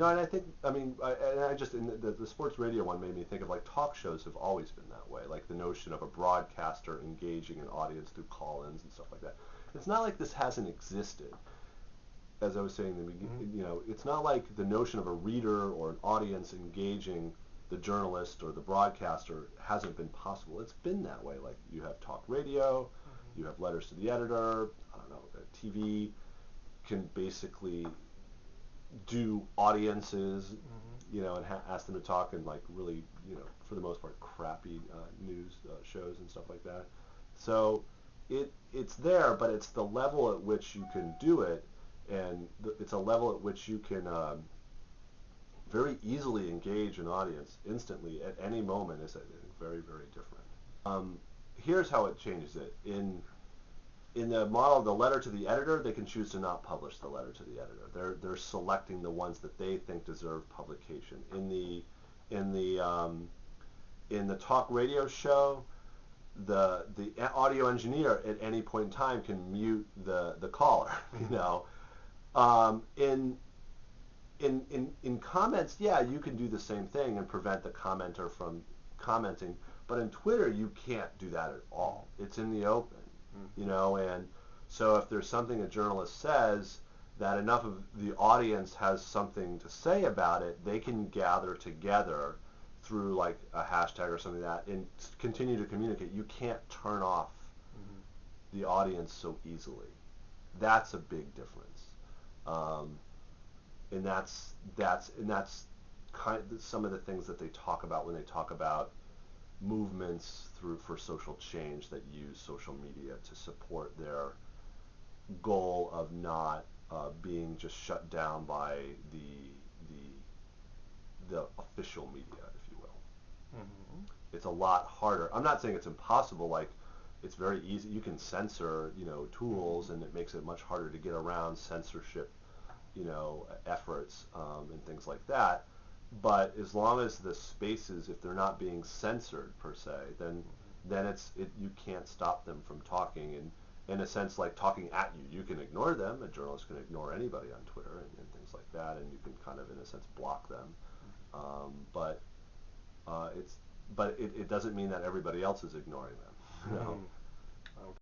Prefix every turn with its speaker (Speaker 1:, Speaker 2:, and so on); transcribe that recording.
Speaker 1: And I think, I mean, the sports radio one made me think of like talk shows have always been that way. Like the notion of a broadcaster engaging an audience through call-ins and stuff like that. It's not like this hasn't existed. As I was saying, it's not like the notion of a reader or an audience engaging the journalist or the broadcaster hasn't been possible. It's been that way. Like you have talk radio, you have letters to the editor. I don't know, TV can basically do audiences, and ask them to talk in like really, for the most part, crappy news shows and stuff like that. So it's there, but it's the level at which you can do it, and it's a level at which you can very easily engage an audience instantly at any moment is, I think, very, very different. Here's how it changes it. In the model of the letter to the editor, they can choose to not publish the letter to the editor. They're selecting the ones that they think deserve publication. In the talk radio show, the audio engineer at any point in time can mute the caller. In comments, yeah, you can do the same thing and prevent the commenter from commenting. But in Twitter, you can't do that at all. It's in the open. And so if there's something a journalist says that enough of the audience has something to say about it, they can gather together through like a hashtag or something like that and continue to communicate. You can't turn off the audience so easily. That's a big difference. And that's kind of some of the things that they talk about when they talk about movements for social change that use social media to support their goal of not being just shut down by the official media, if you will. It's a lot harder. I'm not saying it's impossible. Like it's very easy. You can censor, tools, and it makes it much harder to get around censorship, efforts and things like that. But as long as the spaces, if they're not being censored per se, then you can't stop them from talking, and in a sense like talking at you. You can ignore them. A journalist can ignore anybody on Twitter and things like that, and you can kind of in a sense block them. But it doesn't mean that everybody else is ignoring them.